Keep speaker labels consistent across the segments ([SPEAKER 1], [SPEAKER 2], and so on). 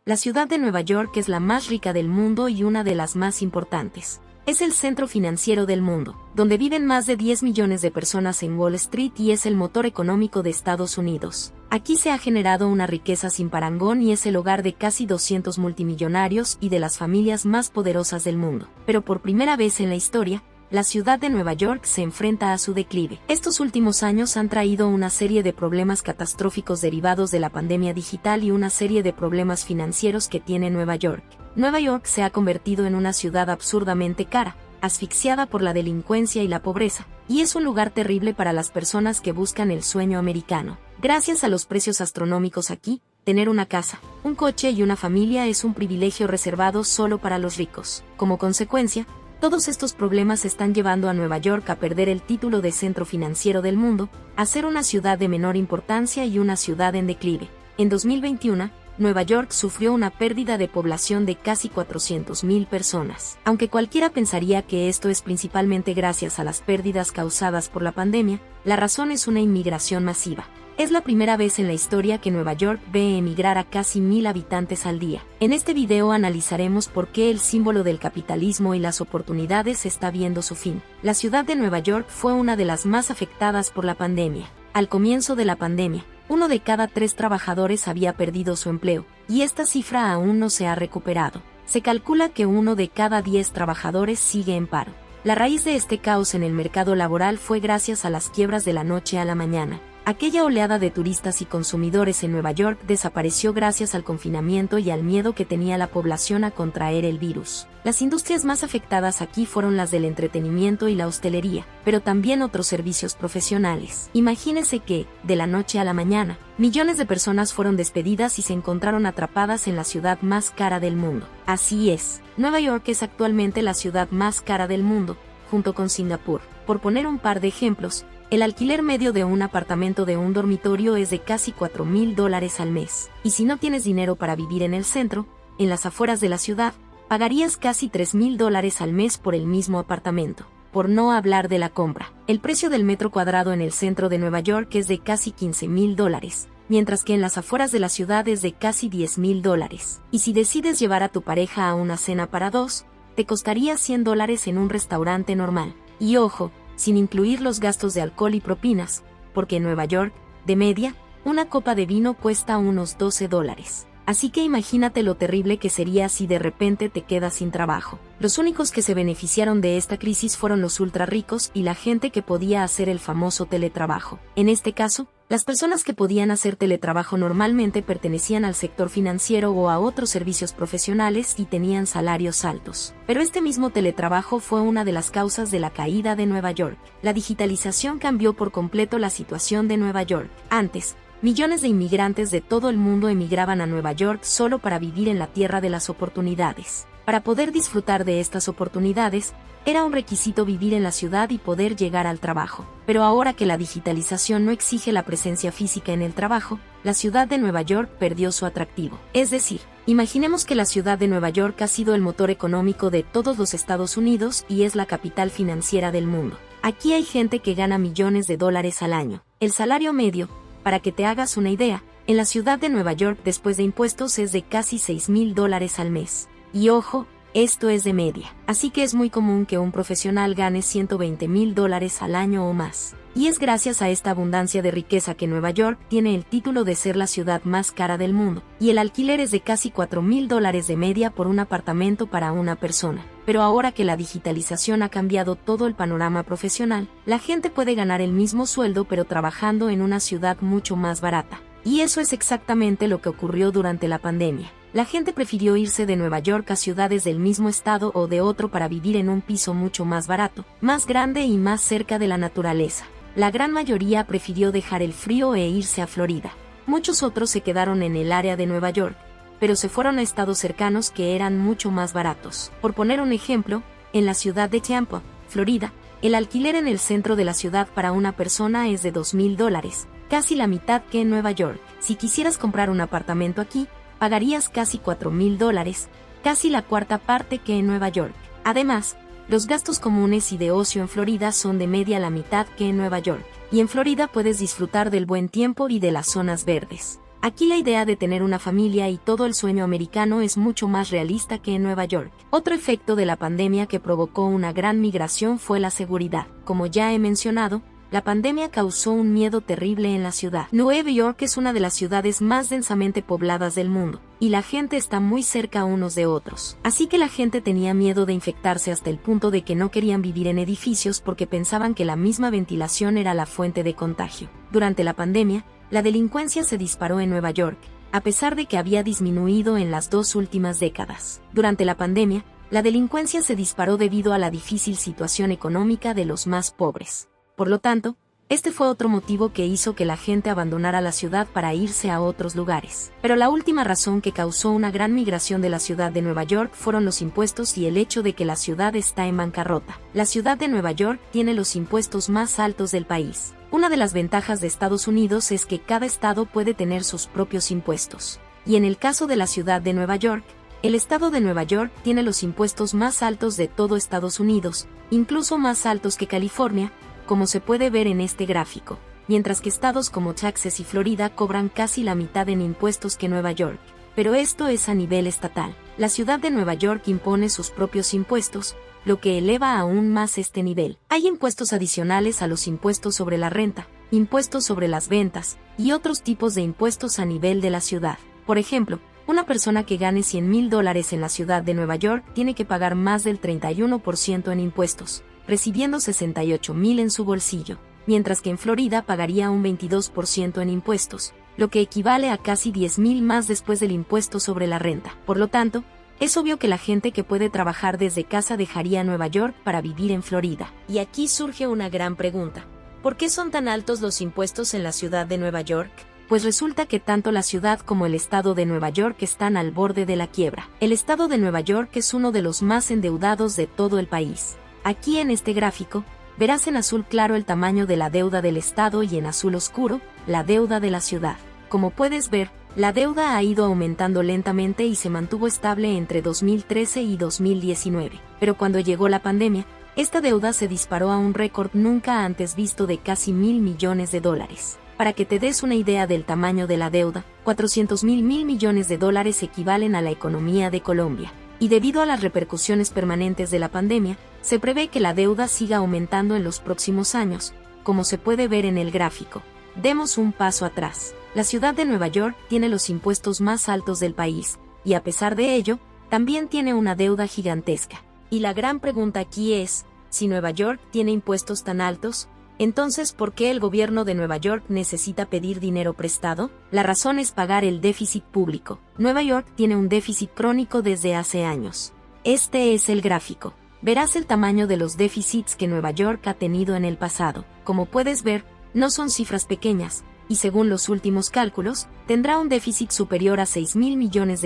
[SPEAKER 1] La ciudad de Nueva York es la más rica del mundo y una de las más importantes. Es el centro financiero del mundo, donde viven más de 10 millones de personas en Wall Street y es el motor económico de Estados Unidos. Aquí se ha generado una riqueza sin parangón y es el hogar de casi 200 multimillonarios y de las familias más poderosas del mundo. Pero por primera vez en la historia, la ciudad de Nueva York se enfrenta a su declive. Estos últimos años han traído una serie de problemas catastróficos derivados de la pandemia digital y una serie de problemas financieros que tiene Nueva York. Nueva York se ha convertido en una ciudad absurdamente cara, asfixiada por la delincuencia y la pobreza, y es un lugar terrible para las personas que buscan el sueño americano. Gracias a los precios astronómicos aquí, tener una casa, un coche y una familia es un privilegio reservado solo para los ricos. Como consecuencia, todos estos problemas están llevando a Nueva York a perder el título de centro financiero del mundo, a ser una ciudad de menor importancia y una ciudad en declive. En 2021, Nueva York sufrió una pérdida de población de casi 400.000 personas. Aunque cualquiera pensaría que esto es principalmente gracias a las pérdidas causadas por la pandemia, la razón es una inmigración masiva. Es la primera vez en la historia que Nueva York ve emigrar a casi 1.000 habitantes al día. En este video analizaremos por qué el símbolo del capitalismo y las oportunidades está viendo su fin. La ciudad de Nueva York fue una de las más afectadas por la pandemia. Al comienzo de la pandemia, 1 de cada 3 trabajadores había perdido su empleo, y esta cifra aún no se ha recuperado. Se calcula que 1 de cada 10 trabajadores sigue en paro. La raíz de este caos en el mercado laboral fue gracias a las quiebras de la noche a la mañana. Aquella oleada de turistas y consumidores en Nueva York desapareció gracias al confinamiento y al miedo que tenía la población a contraer el virus. Las industrias más afectadas aquí fueron las del entretenimiento y la hostelería, pero también otros servicios profesionales. Imagínense que, de la noche a la mañana, millones de personas fueron despedidas y se encontraron atrapadas en la ciudad más cara del mundo. Así es, Nueva York es actualmente la ciudad más cara del mundo, junto con Singapur. Por poner un par de ejemplos, el alquiler medio de un apartamento de un dormitorio es de casi $4,000 al mes. Y si no tienes dinero para vivir en el centro, en las afueras de la ciudad, pagarías casi $3,000 al mes por el mismo apartamento. Por no hablar de la compra. El precio del metro cuadrado en el centro de Nueva York es de casi $15,000, mientras que en las afueras de la ciudad es de casi $10,000. Y si decides llevar a tu pareja a una cena para 2, te costaría $100 en un restaurante normal. Y ojo, sin incluir los gastos de alcohol y propinas, porque en Nueva York, de media, una copa de vino cuesta unos $12. Así que imagínate lo terrible que sería si de repente te quedas sin trabajo. Los únicos que se beneficiaron de esta crisis fueron los ultra ricos y la gente que podía hacer el famoso teletrabajo. En este caso, las personas que podían hacer teletrabajo normalmente pertenecían al sector financiero o a otros servicios profesionales y tenían salarios altos. Pero este mismo teletrabajo fue una de las causas de la caída de Nueva York. La digitalización cambió por completo la situación de Nueva York. Antes, millones de inmigrantes de todo el mundo emigraban a Nueva York solo para vivir en la tierra de las oportunidades. Para poder disfrutar de estas oportunidades, era un requisito vivir en la ciudad y poder llegar al trabajo. Pero ahora que la digitalización no exige la presencia física en el trabajo, la ciudad de Nueva York perdió su atractivo. Es decir, imaginemos que la ciudad de Nueva York ha sido el motor económico de todos los Estados Unidos y es la capital financiera del mundo. Aquí hay gente que gana millones de dólares al año. El salario medio, para que te hagas una idea, en la ciudad de Nueva York después de impuestos es de casi $6,000 al mes. Y ojo, esto es de media. Así que es muy común que un profesional gane $120,000 al año o más. Y es gracias a esta abundancia de riqueza que Nueva York tiene el título de ser la ciudad más cara del mundo. Y el alquiler es de casi $4,000 de media por un apartamento para una persona. Pero ahora que la digitalización ha cambiado todo el panorama profesional, la gente puede ganar el mismo sueldo pero trabajando en una ciudad mucho más barata. Y eso es exactamente lo que ocurrió durante la pandemia. La gente prefirió irse de Nueva York a ciudades del mismo estado o de otro para vivir en un piso mucho más barato, más grande y más cerca de la naturaleza. La gran mayoría prefirió dejar el frío e irse a Florida. Muchos otros se quedaron en el área de Nueva York, pero se fueron a estados cercanos que eran mucho más baratos. Por poner un ejemplo, en la ciudad de Tampa, Florida, el alquiler en el centro de la ciudad para una persona es de $2,000, casi la mitad que en Nueva York. Si quisieras comprar un apartamento aquí, pagarías casi $4,000, casi la cuarta parte que en Nueva York. Además, los gastos comunes y de ocio en Florida son de media la mitad que en Nueva York. Y en Florida puedes disfrutar del buen tiempo y de las zonas verdes. Aquí la idea de tener una familia y todo el sueño americano es mucho más realista que en Nueva York. Otro efecto de la pandemia que provocó una gran migración fue la seguridad. Como ya he mencionado, la pandemia causó un miedo terrible en la ciudad. Nueva York es una de las ciudades más densamente pobladas del mundo, y la gente está muy cerca unos de otros. Así que la gente tenía miedo de infectarse hasta el punto de que no querían vivir en edificios porque pensaban que la misma ventilación era la fuente de contagio. Durante la pandemia, la delincuencia se disparó en Nueva York, a pesar de que había disminuido en las 2 últimas décadas. Durante la pandemia, la delincuencia se disparó debido a la difícil situación económica de los más pobres. Por lo tanto, este fue otro motivo que hizo que la gente abandonara la ciudad para irse a otros lugares. Pero la última razón que causó una gran migración de la ciudad de Nueva York fueron los impuestos y el hecho de que la ciudad está en bancarrota. La ciudad de Nueva York tiene los impuestos más altos del país. Una de las ventajas de Estados Unidos es que cada estado puede tener sus propios impuestos. Y en el caso de la ciudad de Nueva York, el estado de Nueva York tiene los impuestos más altos de todo Estados Unidos, incluso más altos que California, como se puede ver en este gráfico, mientras que estados como Texas y Florida cobran casi la mitad en impuestos que Nueva York. Pero esto es a nivel estatal. La ciudad de Nueva York impone sus propios impuestos, lo que eleva aún más este nivel. Hay impuestos adicionales a los impuestos sobre la renta, impuestos sobre las ventas, y otros tipos de impuestos a nivel de la ciudad. Por ejemplo, una persona que gane $100,000 en la ciudad de Nueva York tiene que pagar más del 31% en impuestos, recibiendo $68,000 en su bolsillo, mientras que en Florida pagaría un 22% en impuestos, lo que equivale a casi $10,000 más después del impuesto sobre la renta. Por lo tanto, es obvio que la gente que puede trabajar desde casa dejaría Nueva York para vivir en Florida. Y aquí surge una gran pregunta. ¿Por qué son tan altos los impuestos en la ciudad de Nueva York? Pues resulta que tanto la ciudad como el estado de Nueva York están al borde de la quiebra. El estado de Nueva York es uno de los más endeudados de todo el país. Aquí en este gráfico, verás en azul claro el tamaño de la deuda del estado y en azul oscuro, la deuda de la ciudad. Como puedes ver, la deuda ha ido aumentando lentamente y se mantuvo estable entre 2013 y 2019. Pero cuando llegó la pandemia, esta deuda se disparó a un récord nunca antes visto de casi $1,000 millones. Para que te des una idea del tamaño de la deuda, 400,000 millones de dólares equivalen a la economía de Colombia. Y debido a las repercusiones permanentes de la pandemia, se prevé que la deuda siga aumentando en los próximos años, como se puede ver en el gráfico. Demos un paso atrás. La ciudad de Nueva York tiene los impuestos más altos del país, y a pesar de ello, también tiene una deuda gigantesca. Y la gran pregunta aquí es, si Nueva York tiene impuestos tan altos, entonces, ¿por qué el gobierno de Nueva York necesita pedir dinero prestado? La razón es pagar el déficit público. Nueva York tiene un déficit crónico desde hace años. Este es el gráfico. Verás el tamaño de los déficits que Nueva York ha tenido en el pasado. Como puedes ver, no son cifras pequeñas, y según los últimos cálculos, tendrá un déficit superior a $6,000 millones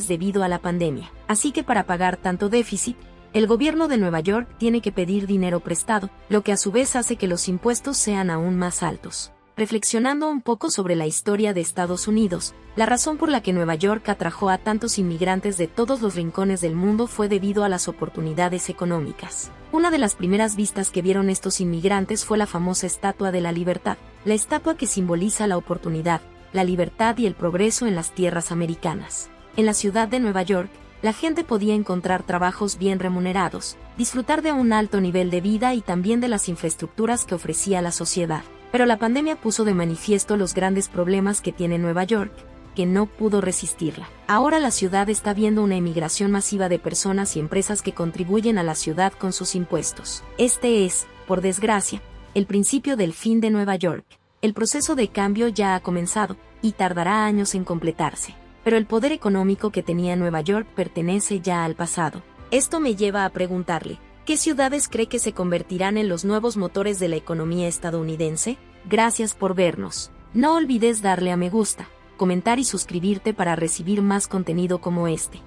[SPEAKER 1] debido a la pandemia. Así que para pagar tanto déficit, el gobierno de Nueva York tiene que pedir dinero prestado, lo que a su vez hace que los impuestos sean aún más altos. Reflexionando un poco sobre la historia de Estados Unidos, la razón por la que Nueva York atrajo a tantos inmigrantes de todos los rincones del mundo fue debido a las oportunidades económicas. Una de las primeras vistas que vieron estos inmigrantes fue la famosa Estatua de la Libertad, la estatua que simboliza la oportunidad, la libertad y el progreso en las tierras americanas. En la ciudad de Nueva York, la gente podía encontrar trabajos bien remunerados, disfrutar de un alto nivel de vida y también de las infraestructuras que ofrecía la sociedad. Pero la pandemia puso de manifiesto los grandes problemas que tiene Nueva York, que no pudo resistirla. Ahora la ciudad está viendo una emigración masiva de personas y empresas que contribuyen a la ciudad con sus impuestos. Este es, por desgracia, el principio del fin de Nueva York. El proceso de cambio ya ha comenzado, y tardará años en completarse. Pero el poder económico que tenía Nueva York pertenece ya al pasado. Esto me lleva a preguntarle, ¿qué ciudades cree que se convertirán en los nuevos motores de la economía estadounidense? Gracias por vernos. No olvides darle a me gusta, comentar y suscribirte para recibir más contenido como este.